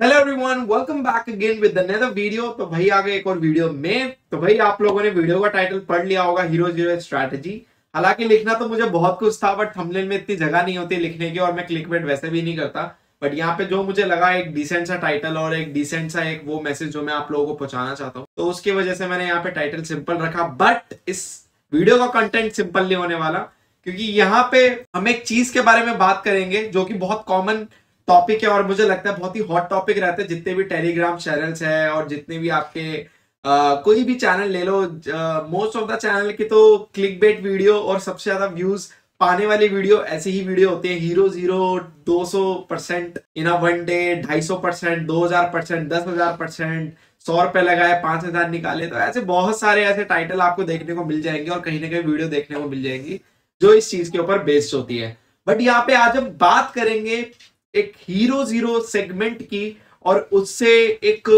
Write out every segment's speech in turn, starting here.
Hello everyone, welcome back again with another video. तो भाई आ गए एक और वीडियो में। तो भाई आप लोगों ने वीडियो का टाइटल पढ़ लिया होगा, हीरो जीरो स्ट्रैटेजी। हालांकि लिखना तो मुझे बहुत कुछ था, बट थंबनेल में इतनी जगह नहीं होती लिखने की, और मैं क्लिकबेट वैसे भी नहीं करता। बट यहाँ पे जो मुझे लगा एक डिसेंट सा टाइटल और एक डिसेंट सा एक वो मैसेज जो मैं आप लोगों को पहुंचाना चाहता हूँ, तो उसकी वजह से मैंने यहाँ पे टाइटल सिंपल रखा। बट इस वीडियो का कंटेंट सिंपल नहीं होने वाला, क्योंकि यहाँ पे हम एक चीज के बारे में बात करेंगे जो कि बहुत कॉमन टॉपिक है, और मुझे लगता है बहुत ही हॉट टॉपिक रहता है। जितने भी टेलीग्राम चैनल्स है और जितने भी आपके कोई भी चैनल ले लो, मोस्ट ऑफ द चैनल की तो क्लिक बेट वीडियो और सबसे ज्यादा व्यूज पाने वाली वीडियो ऐसी ही वीडियो होती है। Hero zero 200% in a one day, 250%, 2000%, 10,000%, 100 रुपए लगाए 5,000 निकाले। तो ऐसे बहुत सारे ऐसे टाइटल आपको देखने को मिल जाएंगे और कहीं ना कहीं वीडियो देखने को मिल जाएंगी जो इस चीज के ऊपर बेस्ड होती है। बट यहाँ पे आज हम बात करेंगे एक हीरो जीरो सेगमेंट की, और उससे एक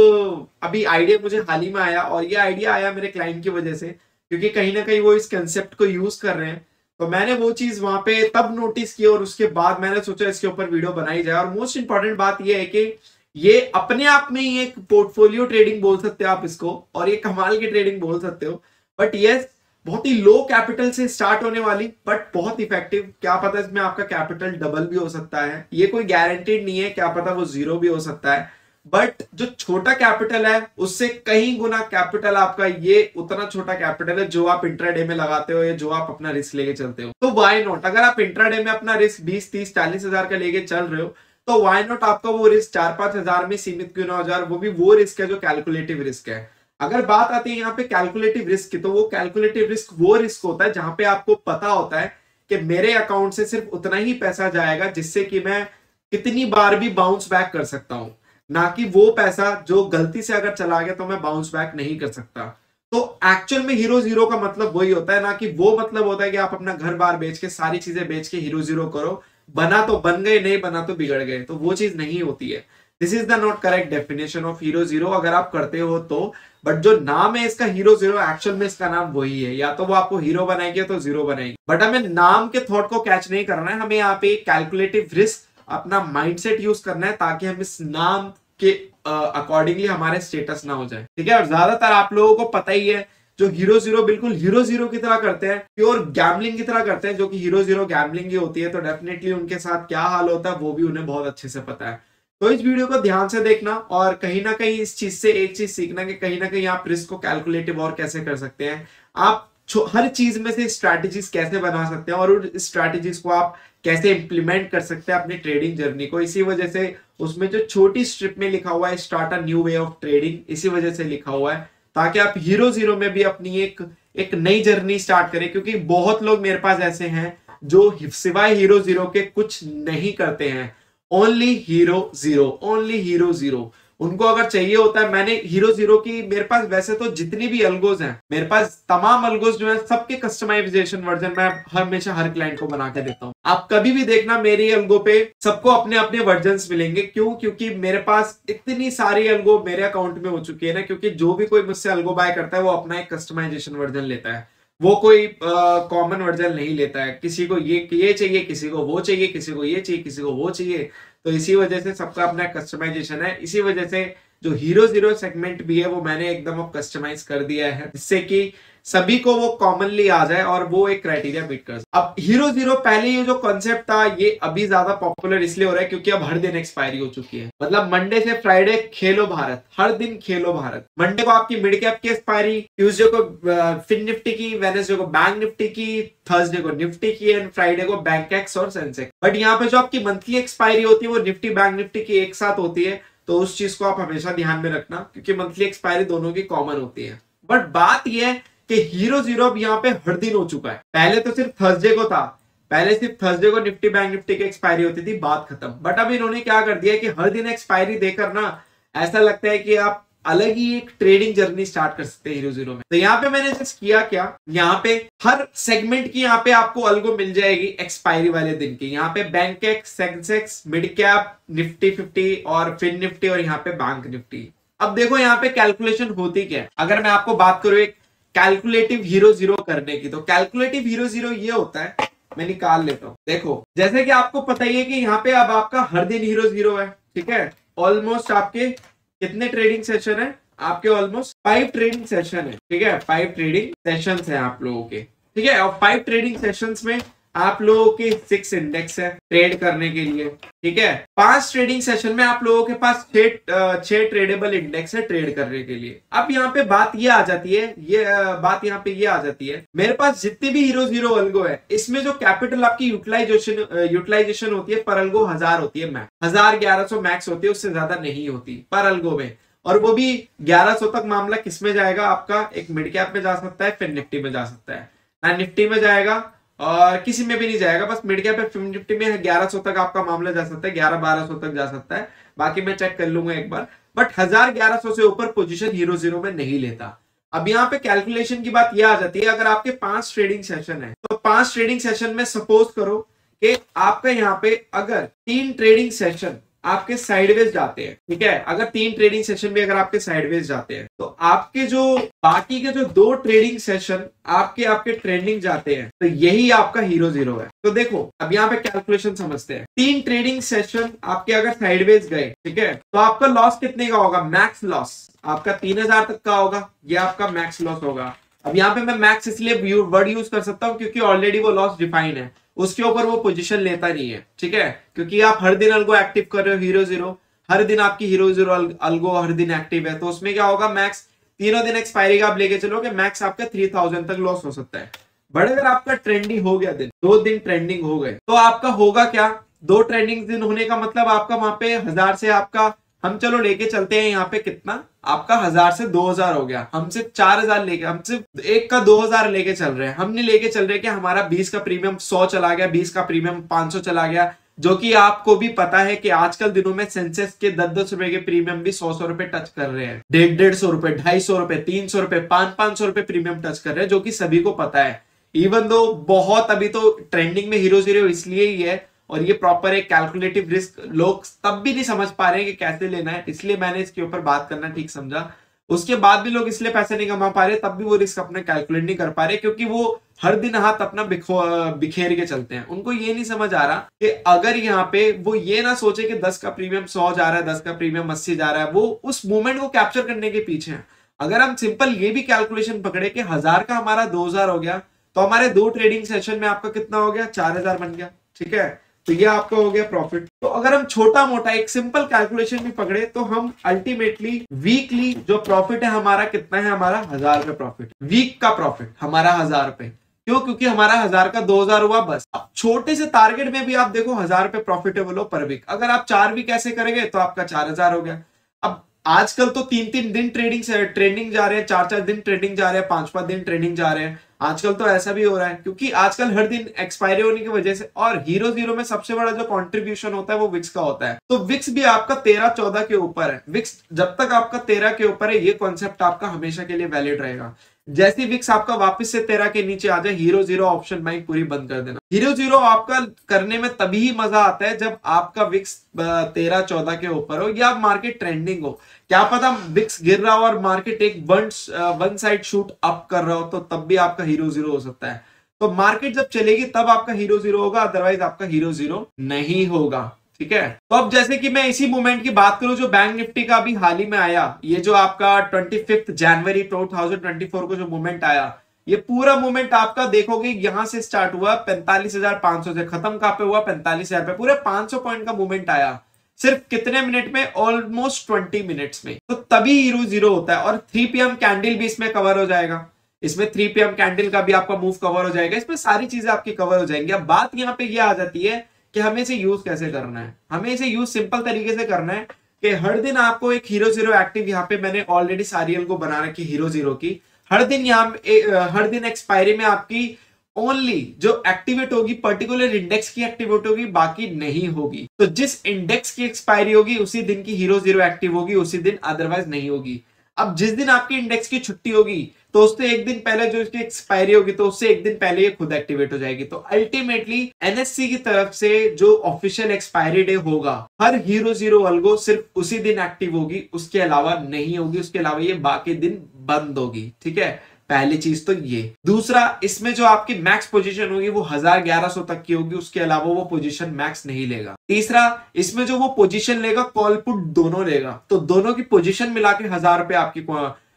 अभी आइडिया मुझे हाल ही में आया, और ये आइडिया आया मेरे क्लाइंट की वजह से, क्योंकि कहीं ना कहीं वो इस कंसेप्ट को यूज कर रहे हैं। तो मैंने वो चीज वहां पे तब नोटिस की, और उसके बाद मैंने सोचा इसके ऊपर वीडियो बनाई जाए। और मोस्ट इंपॉर्टेंट बात ये है कि ये अपने आप में ही एक पोर्टफोलियो ट्रेडिंग बोल सकते हो आप इसको, और ये कमाल की ट्रेडिंग बोल सकते हो। बट यस, बहुत ही लो कैपिटल से स्टार्ट होने वाली, बट बहुत इफेक्टिव। क्या पता इसमें आपका कैपिटल डबल भी हो सकता है, ये कोई गारंटीड नहीं है, क्या पता वो जीरो भी हो सकता है। बट जो छोटा कैपिटल है उससे कहीं गुना कैपिटल आपका, ये उतना छोटा कैपिटल है जो आप इंट्राडे में लगाते हो या जो आप अपना रिस्क लेके चलते हो। तो वाई नॉट, अगर आप इंट्राडे में अपना रिस्क 20, 30, 40 हजार का लेके चल रहे हो, तो वाई नॉट आपका वो रिस्क 4-5 हजार में सीमित क्यों ना हो जाए। वो भी वो रिस्क है जो कैलकुलेटिव रिस्क है। अगर बात आती है यहाँ पे कैलकुलेटिव रिस्क की, तो वो कैलकुलेटिव रिस्क वो रिस्क होता है जहां पे आपको पता होता है कि मेरे अकाउंट से सिर्फ उतना ही पैसा जाएगा जिससे कि मैं कितनी बार भी बाउंस बैक कर सकता हूं, ना कि वो पैसा जो गलती से अगर चला गया तो मैं बाउंस बैक नहीं कर सकता। तो एक्चुअल में हीरो जीरो का मतलब वही होता है, ना कि वो मतलब होता है कि आप अपना घर बार बेच के, सारी चीजें बेच के हीरो जीरो करो। बना तो बन गए, नहीं बना तो बिगड़ गए, तो वो चीज नहीं होती है। This is the not correct definition of hero zero अगर आप करते हो तो। बट जो नाम है इसका हीरो जीरो, एक्चुअल में इसका नाम वही है। या तो वो आपको हीरो बनाएंगे तो जीरो बनाएंगे, बट हमें नाम के थॉट को कैच नहीं करना है। हमें यहाँ पे कैलकुलेटिव रिस्क अपना माइंडसेट यूज करना है, ताकि हम इस नाम के अकॉर्डिंगली हमारे स्टेटस ना हो जाए। ठीक है। और ज्यादातर आप लोगों को पता ही है, जो हीरो जीरो बिल्कुल हीरो जीरो की तरह करते हैं, प्योर गैम्बलिंग की तरह करते हैं, जो कि हीरो जीरो गैम्बलिंग ही होती है, तो डेफिनेटली उनके साथ क्या हाल होता है वो भी उन्हें बहुत अच्छे से पता है। तो इस वीडियो को ध्यान से देखना, और कहीं ना कहीं इस चीज से एक चीज सीखना कि कहीं ना कहीं आप रिस्क को कैलकुलेटिव और कैसे कर सकते हैं। आप हर चीज में से स्ट्रैटेजीज कैसे बना सकते हैं, और उन स्ट्रैटेजीज को आप कैसे इंप्लीमेंट कर सकते हैं अपनी ट्रेडिंग जर्नी को। इसी वजह से उसमें जो छोटी स्ट्रिप में लिखा हुआ है start a new way of trading, इसी वजह से लिखा हुआ है, ताकि आप हीरो जीरो में भी अपनी एक नई जर्नी स्टार्ट करें। क्योंकि बहुत लोग मेरे पास ऐसे हैं जो सिवाय हीरो जीरो के कुछ नहीं करते हैं। Only hero zero, only hero zero उनको अगर चाहिए होता है। मैंने हीरो जीरो की, मेरे पास वैसे तो जितनी भी अल्गोज हैं, मेरे पास तमाम अल्गोज जो है सबके कस्टमाइजेशन वर्जन मैं हमेशा हर क्लाइंट को बना के देता हूं। आप कभी भी देखना मेरी अल्गो पे सबको अपने अपने वर्जन मिलेंगे। क्यों? क्योंकि मेरे पास इतनी सारी अल्गो मेरे अकाउंट में हो चुकी है ना, क्योंकि जो भी कोई मुझसे अल्गो बाय करता है वो अपना एक कस्टमाइजेशन वर्जन लेता है। वो कोई कॉमन वर्जन नहीं लेता है। किसी को ये चाहिए, किसी को वो चाहिए, किसी को ये चाहिए, किसी को वो चाहिए। तो इसी वजह से सबका अपना कस्टमाइजेशन है। इसी वजह से जो हीरो जीरो सेगमेंट भी है वो मैंने एकदम अब कस्टमाइज कर दिया है, जिससे कि सभी को वो कॉमनली आ जाए और वो एक क्राइटेरिया मीट कर। अब हीरो जीरो पहले ये जो कॉन्सेप्ट था, ये अभी ज्यादा पॉपुलर इसलिए हो रहा है क्योंकि अब हर दिन एक्सपायरी हो चुकी है। मतलब मंडे से फ्राइडे खेलो भारत, हर दिन खेलो भारत। मंडे को आपकी मिड कैप की एक्सपायरी, ट्यूसडे को फिन निफ्टी की, वेडनेसडे को बैंक निफ्टी की, थर्सडे को निफ्टी की, एंड फ्राइडे को बैंकेक्स और सेंसेक्स। बट यहाँ पे जो आपकी मंथली एक्सपायरी होती है वो निफ्टी बैंक निफ्टी की एक साथ होती है। तो उस चीज को आप हमेशा ध्यान में रखना, क्योंकि मंथली एक्सपायरी दोनों की कॉमन होती है। बट बात यह है कि हीरो जीरो अब यहाँ पे हर दिन हो चुका है। पहले तो सिर्फ थर्सडे को था, पहले सिर्फ थर्सडे को निफ्टी बैंक निफ्टी की एक्सपायरी होती थी, बात खत्म। बट अब इन्होंने क्या कर दिया कि हर दिन एक्सपायरी देकर ना ऐसा लगता है कि आप अलग ही एक ट्रेडिंग जर्नी स्टार्ट कर सकते हैं हीरो जीरो में। तो यहाँ पे मैंने जस्ट किया क्या, यहाँ पे हर सेगमेंट की यहाँ पे आपको अलगो मिल जाएगी एक्सपायरी वाले दिन की। यहाँ पे Bankex, Sensex, mid cap, Nifty 50 और फिन निफ्टी, और यहाँ पे बैंक निफ्टी। अब देखो यहाँ पे कैलकुलेशन होती क्या है। अगर मैं आपको बात करूं एक कैलकुलेटिव हीरो जीरो करने की, तो कैलकुलेटिव हीरो जीरो ये होता है, मैं निकाल लेता हूं। देखो जैसे कि आपको पता ही है कि यहाँ पे अब आपका हर दिन हीरो जीरो है, ठीक है। ऑलमोस्ट आपके कितने ट्रेडिंग सेशन है? आपके ऑलमोस्ट 5 ट्रेडिंग सेशन है, ठीक है, 5 ट्रेडिंग सेशंस है आप लोगों के, ठीक है। और 5 ट्रेडिंग सेशंस में आप लोगों के 6 इंडेक्स है ट्रेड करने के लिए, ठीक है। 5 ट्रेडिंग सेशन में आप लोगों के पास 6 ट्रेडेबल इंडेक्स है ट्रेड करने के लिए। अब यहाँ पे बात ये आ जाती है, ये आ जाती है, मेरे पास जितनी भी हीरो जीरो अल्गो है, इसमें जो कैपिटल आपकी यूटिलाइजेशन होती है पर अल्गो 1000 होती है, मैक्स 1000-1100 मैक्स होती है, उससे ज्यादा नहीं होती पर अल्गो में। और वो भी 1100 तक मामला किस में जाएगा आपका? एक मिड कैप में जा सकता है, फिर निफ्टी में जा सकता है ना, निफ्टी में जाएगा और किसी में भी नहीं जाएगा, बस मिड कैप पे निफ्टी में 1100 तक आपका मामला जा सकता है, 1100-1200 तक जा सकता है, बाकी मैं चेक कर लूंगा एक बार। बट 1000-1100 से ऊपर पोजीशन हीरो जीरो में नहीं लेता। अब यहाँ पे कैलकुलेशन की बात यह आ जाती है, अगर आपके 5 ट्रेडिंग सेशन है तो 5 ट्रेडिंग सेशन में सपोज करो कि आपका यहाँ पे अगर 3 ट्रेडिंग सेशन आपके साइडवेज जाते हैं, ठीक है, अगर 3 ट्रेडिंग सेशन भी अगर आपके साइडवेज जाते हैं तो आपके जो बाकी के जो 2 ट्रेडिंग सेशन आपके ट्रेंडिंग जाते हैं, तो यही आपका हीरो जीरो है। तो देखो अब यहाँ पे कैलकुलेशन समझते हैं, 3 ट्रेडिंग सेशन आपके अगर साइडवेज गए, ठीक है, तो आपका लॉस कितने का होगा? मैक्स लॉस आपका 3000 तक का होगा, ये आपका मैक्स लॉस होगा। अब यहाँ पे मैं मैक्स इसलिए वर्ड यूज कर सकता हूँ क्योंकि ऑलरेडी वो लॉस डिफाइन है, उसके ऊपर वो पोजीशन लेता नहीं है, ठीक है, क्योंकि आप हर दिन अल्गो एक्टिव कर रहे हो हीरो जीरो, हर दिन आपकी हीरो जीरो अल्गो हर दिन एक्टिव है, तो उसमें क्या होगा? मैक्स तीनों दिन एक्सपायरी का आप लेके चलोगे, मैक्स आपका 3000 तक लॉस हो सकता है। बट अगर आपका ट्रेंडिंग हो गया, 2 दिन ट्रेंडिंग हो गए, तो आपका होगा क्या? 2 ट्रेंडिंग दिन होने का मतलब आपका वहां पे 1000 से आपका, हम चलो लेके चलते हैं यहाँ पे कितना, आपका 1000 से 2000 हो गया, हम सिर्फ 4000 लेके, हम सिर्फ एक का 2000 लेके चल रहे हैं, हम नहीं लेके चल रहे कि हमारा 20 का प्रीमियम 100 चला गया, 20 का प्रीमियम 500 चला गया, जो कि आपको भी पता है कि आजकल दिनों में सेंसेक्स के 10-10 रुपए के प्रीमियम भी 100 रुपए टच कर रहे हैं, 150 रुपए, 250 रुपए, 300 रुपए, 500 रुपए प्रीमियम टच कर रहे हैं, जो कि सभी को पता है। इवन दो बहुत अभी तो ट्रेंडिंग में हीरो जीरो इसलिए ही है, और ये प्रॉपर एक कैलकुलेटिव रिस्क लोग तब भी नहीं समझ पा रहे हैं कि कैसे लेना है, इसलिए मैंने इसके ऊपर बात करना ठीक समझा। उसके बाद भी लोग इसलिए पैसे नहीं कमा पा रहे, तब भी वो रिस्क अपना कैलकुलेट नहीं कर पा रहे, क्योंकि वो हर दिन हाथ अपना बिखेर के चलते हैं। उनको ये नहीं समझ आ रहा कि अगर यहाँ पे वो ये ना सोचे कि 10 का प्रीमियम 100 जा रहा है, 10 का प्रीमियम 80 जा रहा है, वो उस मोमेंट को कैप्चर करने के पीछे है। अगर हम सिंपल ये भी कैलकुलेशन पकड़े कि 1000 का हमारा 2000 हो गया, तो हमारे 2 ट्रेडिंग सेशन में आपका कितना हो गया? 4000 बन गया, ठीक है, तो ये आपका हो गया प्रॉफिट। तो अगर हम छोटा मोटा एक सिंपल कैलकुलेशन भी पकड़े, तो हम अल्टीमेटली वीकली जो प्रॉफिट है हमारा कितना है? हमारा 1000 रुपए प्रॉफिट, वीक का प्रॉफिट हमारा 1000 रुपए। क्यों? क्योंकि हमारा 1000 का 2000 हुआ बस। अब छोटे से टारगेट में भी आप देखो 1000 रुपए प्रॉफिटेबल हो पर वीक। अगर आप 4 वीक ऐसे करेंगे तो आपका 4000 हो गया। अब आजकल तो 3-3 दिन ट्रेडिंग जा रहे हैं, 4-4 दिन ट्रेडिंग जा रहे हैं, 5-5 दिन ट्रेडिंग जा रहे हैं। आजकल तो ऐसा भी हो रहा है, क्योंकि आजकल हर दिन एक्सपायरी होने की वजह से, और हीरो जीरो में सबसे बड़ा जो कंट्रीब्यूशन होता है वो विक्स का होता है। तो विक्स भी आपका 13-14 के ऊपर है। विक्स जब तक आपका 13 के ऊपर है, ये कॉन्सेप्ट आपका हमेशा के लिए वैलिड रहेगा। जैसे विक्स आपका वापस से 13 के नीचे आ जाए, हीरो जीरो ऑप्शन बाइंग पूरी बंद कर देना। हीरो जीरो आपका करने में तभी ही मजा आता है जब आपका विक्स 13-14 के ऊपर हो, या मार्केट ट्रेंडिंग हो। क्या पता विक्स गिर रहा हो और मार्केट एक वन साइड शूट अप कर रहा हो, तो तब भी आपका हीरो जीरो हो सकता है। तो मार्केट जब चलेगी तब आपका हीरो जीरो होगा, अदरवाइज आपका हीरो जीरो नहीं होगा, ठीक है। तो अब जैसे कि मैं इसी मूवमेंट की बात करूं जो बैंक निफ्टी का अभी हाल ही में आया, ये जो आपका 25 जनवरी 2024 को जो मूवमेंट आया, ये पूरा मूवमेंट आपका देखोगे यहां से स्टार्ट हुआ 45,500 से, खत्म कहां पे हुआ? 45,000 पे। पूरे 500 पॉइंट का मूवमेंट आया सिर्फ कितने मिनट में? ऑलमोस्ट 20 मिनट्स में। तो तभी हीरो जीरो होता है। और 3 PM कैंडल भी इसमें कवर हो जाएगा, इसमें 3 PM कैंडल का भी आपका मूव कवर हो जाएगा, इसमें सारी चीजें आपकी कवर हो जाएंगी। अब बात यहाँ पे ये आ जाती है कि हमें इसे यूज कैसे करना है। हमें इसे यूज सिंपल तरीके से करना है कि हर दिन आपको एक हीरो जीरो एक्टिव, यहाँ पे मैंने ऑलरेडी सारियल को बना रखी हीरो जीरो की, हर दिन एक्सपायरी में आपकी ओनली जो एक्टिवेट होगी पर्टिकुलर इंडेक्स की एक्टिवेट होगी, बाकी नहीं होगी। तो जिस इंडेक्स की एक्सपायरी होगी उसी दिन की हीरो जीरो एक्टिव होगी, उसी दिन, अदरवाइज नहीं होगी। अब जिस दिन आपकी इंडेक्स की छुट्टी होगी तो उससे एक दिन पहले जो इसकी एक्सपायरी होगी, तो उससे एक दिन पहले ये खुद एक्टिवेट हो जाएगी। तो अल्टीमेटली एनएससी की तरफ से जो ऑफिशियल एक्सपायरी डे होगा, हर हीरो जीरो अल्गो सिर्फ उसी दिन एक्टिव होगी, उसके अलावा नहीं होगी, उसके अलावा ये बाकी दिन बंद होगी, ठीक है। पहली चीज तो ये। दूसरा, इसमें जो आपकी मैक्स पोजीशन होगी वो 1000-1100 तक की होगी, उसके अलावा वो पोजीशन मैक्स नहीं लेगा। तीसरा, इसमें जो वो पोजीशन लेगा कॉल पुट दोनों लेगा, तो दोनों की पोजीशन मिला के 1000 रुपए आपकी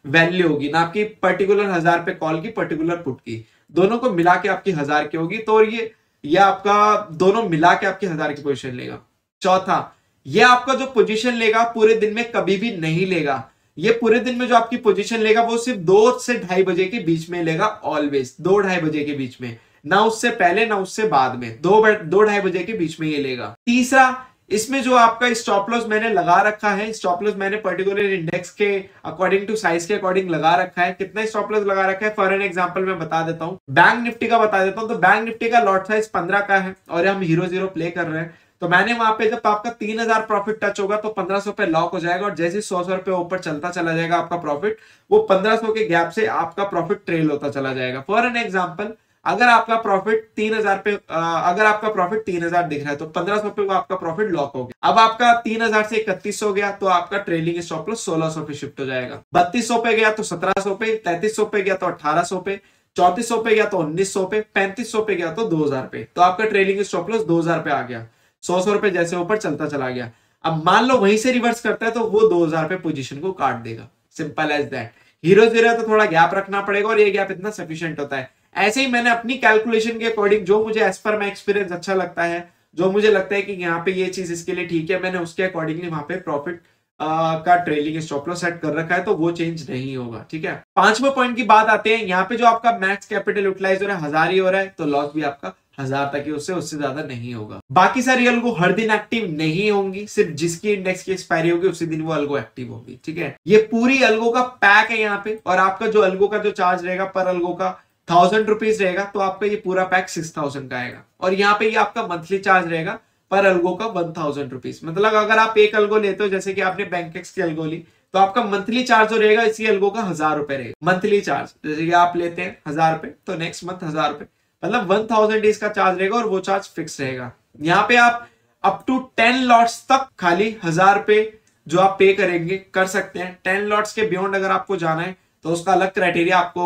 वैल्यू होगी, ना आपकी पर्टिकुलर 1000 रुपए कॉल की, पर्टिकुलर पुट की, दोनों को मिला के आपकी 1000 की होगी। तो ये आपका दोनों मिला के आपकी 1000 की पोजीशन लेगा। चौथा, ये आपका जो पोजीशन लेगा पूरे दिन में कभी भी नहीं लेगा, ये पूरे दिन में जो आपकी पोजीशन लेगा वो सिर्फ 2 से 2:30 बजे के बीच में लेगा, ऑलवेज 2-2:30 बजे के बीच में, ना उससे पहले ना उससे बाद में, 2-2:30 बजे के बीच में ये लेगा। तीसरा, इसमें जो आपका स्टॉप लॉस मैंने लगा रखा है, स्टॉप लॉस मैंने पर्टिकुलर इंडेक्स के अकॉर्डिंग टू साइज के अकॉर्डिंग लगा रखा है। कितना स्टॉप लॉस लगा रखा है फॉर एन एग्जांपल मैं बता देता हूं, बैंक निफ्टी का बता देता हूं। तो बैंक निफ्टी का लॉट साइज 15 का है और हम 0-0 प्ले कर रहे हैं, तो मैंने वहां पे जब आपका 3000 प्रॉफिट टच होगा तो 1500 पे लॉक हो जाएगा, और जैसे 100 रुपए ऊपर चलता चला जाएगा आपका प्रॉफिट, वो 1500 के गैप से आपका प्रॉफिट ट्रेल होता चला जाएगा। फॉर एन एग्जांपल, अगर आपका प्रॉफिट 3000 पे अगर आपका प्रॉफिट 3000 दिख रहा है तो 1500 पे वो आपका प्रॉफिट लॉक हो गया। अब आपका 3000 से 3100 हो गया तो आपका ट्रेलिंग स्टॉप लॉस 1600 पे शिफ्ट हो जाएगा। 3200 पे गया तो 1700 पे, 3300 पे गया तो 1800 पे, 3400 पे गया तो 1900 पे, 3500 पे गया तो 2000 पे, तो आपका ट्रेलिंग स्टॉप लॉस 2000 पे आ गया। 100 रुपए जैसे ऊपर चलता चला गया। अब मान लो वहीं से रिवर्स करता है तो वो 2000 पे पोजीशन को काट देगा, सिंपल एज दैट। 0-0 तो थोड़ा गैप रखना पड़ेगा और ये गैप इतना सफिशिएंट होता है। ऐसे ही मैंने अपनी कैलकुलेशन के अकॉर्डिंग जो मुझे एज पर माई एक्सपीरियंस अच्छा लगता है, जो मुझे लगता है कि यहाँ पे ये चीज इसके लिए ठीक है, मैंने उसके अकॉर्डिंगली वहां पे प्रॉफिट का ट्रेलिंग स्टॉप लॉस सेट कर रखा है, तो वो चेंज नहीं होगा। ठीक है, 5वें पॉइंट की बात आते हैं। यहाँ पे जो आपका मैक्स कैपिटल यूटिलाइज हो रहा है 1000 ही हो रहा है, तो लॉस भी आपका 1000 तक ही, उससे ज्यादा नहीं होगा। बाकी सारी अलगो हर दिन एक्टिव नहीं होंगी, सिर्फ जिसकी इंडेक्स की एक्सपायरी होगी उसी दिन वो अलगो एक्टिव होगी। ठीक है, ये पूरी अलगो का पैक है यहाँ पे, और आपका जो अलगो का जो चार्ज रहेगा पर अलगो का 1000 रुपीज रहेगा, तो आपका ये पूरा पैक 6000 का आएगा। और यहाँ पे ये आपका मंथली चार्ज रहेगा पर अलगो का 1000 रुपीज। मतलब अगर आप एक अलगो लेते हो, जैसे कि आपने बैंकेक्स की अलगो ली, तो आपका मंथली चार्ज जो रहेगा इसी अलगो का 1000 रुपए रहेगा मंथली चार्ज। जैसे कि आप लेते हैं 1000 रुपए तो नेक्स्ट मंथ 1000 रुपए, मतलब 1000 डेज का चार्ज रहेगा और वो चार्ज फिक्स रहेगा। यहाँ पे आप अप टू 10 लॉट्स तक खाली 1000 रुपए जो आप पे करेंगे कर सकते हैं। 10 लॉट्स के बियॉन्ड अगर आपको जाना है तो उसका अलग क्राइटेरिया, आपको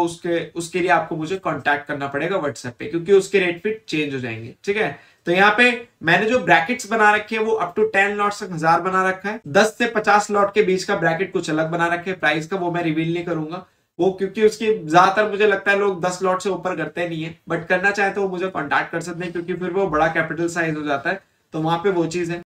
उसके लिए आपको मुझे कांटेक्ट करना पड़ेगा व्हाट्सएप पे, क्योंकि उसके रेट फिट चेंज हो जाएंगे। ठीक है, तो यहाँ पे मैंने जो ब्रैकेट्स बना रखे हैं वो अप टू 10 लॉट्स तक 1000 बना रखा है। 10 से 50 लॉट के बीच का ब्रैकेट कुछ अलग बना रखे है, प्राइस का वो मैं रिवील नहीं करूंगा, वो क्योंकि उसकी ज्यादातर मुझे लगता है लोग 10 लॉट से ऊपर करते नहीं है, बट करना चाहे तो वो मुझे कांटेक्ट कर सकते हैं, क्योंकि फिर वो बड़ा कैपिटल साइज हो जाता है, तो वहां पे वो चीज है।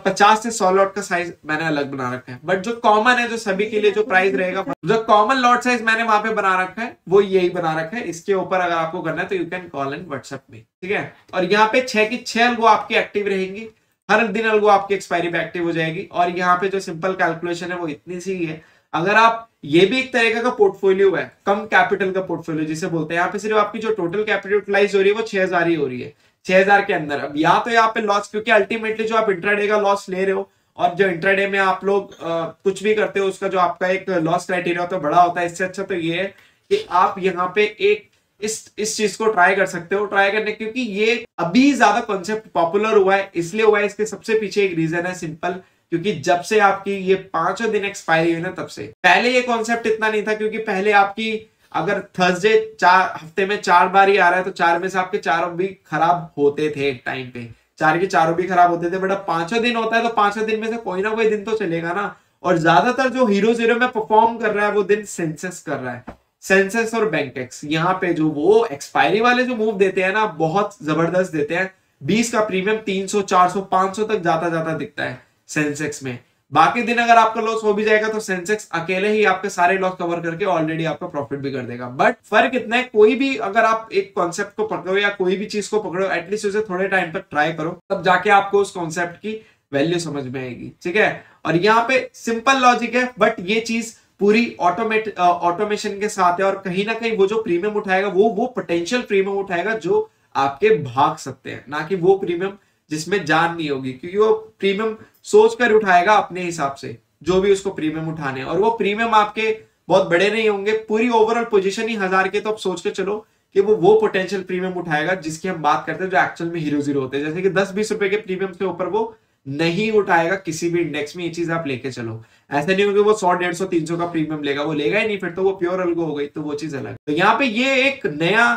50 से 100 लॉट का साइज मैंने अलग बना रखा है, बट जो कॉमन है, जो सभी के लिए जो प्राइस रहेगा, जो कॉमन लॉट साइज मैंने वहां पे बना रखा है वो यही बना रखा है। इसके ऊपर अगर आपको करना है तो you can call in WhatsApp में। ठीक है, और यहाँ पे 6 की 6 अलगो आपकी एक्टिव रहेंगी, हर दिन अलगो आपकी एक्सपायरी पे एक्टिव हो जाएगी। और यहाँ पे जो सिंपल कैलकुलेशन है वो इतनी सी ही है। अगर आप, ये भी एक तरीके का पोर्टफोलियो है, कम कैपिटल का पोर्टफोलियो जिसे बोलते हैं, यहाँ पे सिर्फ आपकी जो टोटल कैपिटल यूटिलाइज हो रही है वो 6000 ही हो रही है, 6000 के अंदर। अब या तो यहाँ पे लॉस, क्योंकि अल्टीमेटली जो आप इंट्राडे का लॉस ले रहे हो, और जो इंट्राडे में आप लोग कुछ भी करते हो उसका जो आपका एक लॉस क्राइटेरिया होता है बड़ा होता है। इससे अच्छा तो ये है कि आप यहाँ पे एक इस चीज को ट्राई कर सकते हो, ट्राई करने, क्योंकि ये अभी ज्यादा कॉन्सेप्ट पॉपुलर हुआ है, इसलिए हुआ है। इसके सबसे पीछे एक रीजन है सिंपल, क्योंकि जब से आपकी ये 5 दिन एक्सपायरी हुई ना, तब से पहले ये कॉन्सेप्ट इतना नहीं था, क्योंकि पहले आपकी अगर थर्सडे 4 हफ्ते में 4 बार ही आ रहा है तो 4 में से आपके 4 भी खराब होते थे एक टाइम पे, 4 के 4 भी खराब होते थे। बट अब 5 दिन होता है तो 5 दिन में से कोई ना कोई दिन तो चलेगा ना। और ज्यादातर जो 0-0 में परफॉर्म कर रहा है वो दिन सेंसेक्स कर रहा है, सेंसेक्स और बैंकेक्स। यहाँ पे जो वो एक्सपायरी वाले जो मूव देते हैं ना, बहुत जबरदस्त देते हैं। 20 का प्रीमियम 300, 400, 500 तक जाता दिखता है सेंसेक्स में। बाकी दिन अगर आपका लॉस हो भी जाएगा तो सेंसेक्स अकेले ही आपके सारे लॉस कवर करके ऑलरेडी आपका प्रॉफिट भी कर देगा। बट फर्क इतना है, कोई भी अगर आप एक कॉन्सेप्ट को पकड़ो या कोई भी चीज को पकड़ो, एटलीस्ट उसे थोड़े टाइम तक ट्राई करो, तब जाके आपको उस कॉन्सेप्ट की वैल्यू समझ में आएगी। ठीक है, और यहाँ पे सिंपल लॉजिक है, बट ये चीज पूरी ऑटोमेशन के साथ है। और कहीं ना कहीं वो जो प्रीमियम उठाएगा वो पोटेंशियल प्रीमियम उठाएगा जो आपके भाग सकते हैं, ना कि वो प्रीमियम जिसमें जान नहीं होगी, क्योंकि वो प्रीमियम सोच कर उठाएगा अपने हिसाब से जो भी उसको प्रीमियम उठाने, और वो प्रीमियम आपके बहुत बड़े नहीं होंगे। पूरी ओवरऑल पोजीशन ही 1000 के, तो आप सोच के चलो कि वो पोटेंशियल प्रीमियम उठाएगा जिसकी हम बात करते हैं, जो एक्चुअल में 0-0 होते हैं। जैसे कि 10-20 रुपए के प्रीमियम से ऊपर वो नहीं उठाएगा किसी भी इंडेक्स में, ये चीज आप लेके चलो। ऐसा नहीं होगा वो 100, 150, 300 का प्रीमियम लेगा, वो लेगा ही नहीं, फिर तो वो प्योर अल्गो हो गई, तो वो चीज अलग। तो यहाँ पे ये एक नया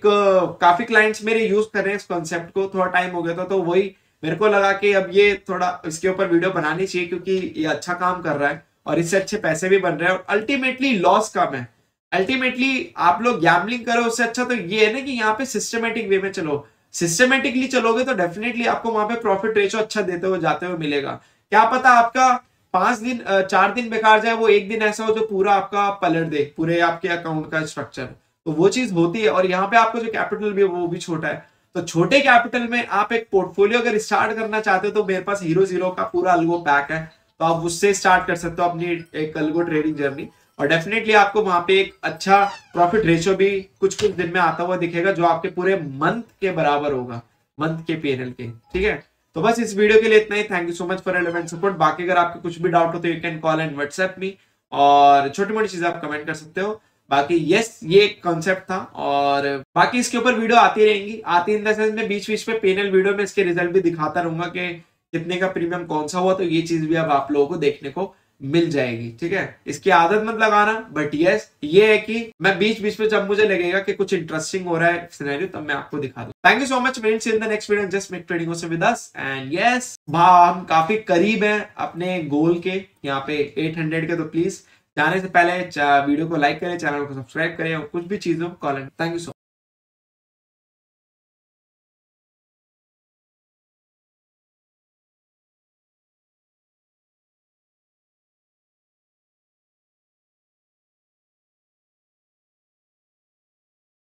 काफी क्लाइंट्स मेरे यूज कर रहे हैं इस कॉन्सेप्ट को, थोड़ा टाइम हो गया था, तो वही मेरे को लगा कि अब ये थोड़ा इसके ऊपर वीडियो बनानी चाहिए, क्योंकि ये अच्छा काम कर रहा है और इससे अच्छे पैसे भी बन रहे हैं और अल्टीमेटली लॉस कम है। अल्टीमेटली आप लोग गैम्बलिंग करो उससे अच्छा तो ये है ना कि यहाँ पे सिस्टमेटिक वे में चलो। सिस्टमेटिकली चलोगे तो डेफिनेटली आपको वहां पे प्रॉफिट रेशो अच्छा देते हुए जाते हुए मिलेगा। क्या पता आपका 5 दिन 4 दिन बेकार जाए, वो एक दिन ऐसा हो जो पूरा आपका पलट दे पूरे आपके अकाउंट का स्ट्रक्चर, तो वो चीज होती है। और यहाँ पे आपको जो कैपिटल भी है वो भी छोटा है, तो छोटे कैपिटल में आप एक पोर्टफोलियो अगर स्टार्ट करना चाहते हो तो मेरे पास हीरो जीरो का पूरा अल्गो पैक है, तो आप उससे स्टार्ट कर सकते हो अपनी एक अल्गो ट्रेडिंग जर्नी। और डेफिनेटली आपको वहां पे एक अच्छा प्रॉफिट रेशियो भी कुछ कुछ दिन में आता हुआ दिखेगा, जो आपके पूरे मंथ के बराबर होगा, मंथ के पीएनएल के। ठीक है, तो बस इस वीडियो के लिए इतना ही। Thank you so much for element support. बाकी अगर आपके कुछ भी डाउट हो तो you can call and WhatsApp me, और छोटी मोटी चीजें आप कमेंट कर सकते हो। बाकी यस, ये एक कॉन्सेप्ट था, और बाकी इसके ऊपर वीडियो आती रहेंगी, आती इन द सेंस में बीच बीच में पीएनएल वीडियो में इसके रिजल्ट भी दिखाता रहूंगा कि कितने का प्रीमियम कौन सा हुआ, तो ये चीज भी अब आप लोगों को देखने को मिल जाएगी। ठीक है, इसकी आदत मत लगाना, बट यस ये है कि मैं बीच बीच में जब मुझे लगेगा कि कुछ इंटरेस्टिंग हो रहा है सिनेरियो, तब मैं आपको दिखा दूं। Thank you so much, we'll see in the next video, just make trading awesome with us. And yes, हम काफी करीब हैं अपने गोल के, यहाँ पे 800 के, तो प्लीज जाने से पहले वीडियो को लाइक करें, चैनल को सब्सक्राइब करें, और कुछ भी चीजों call. Thank you so much.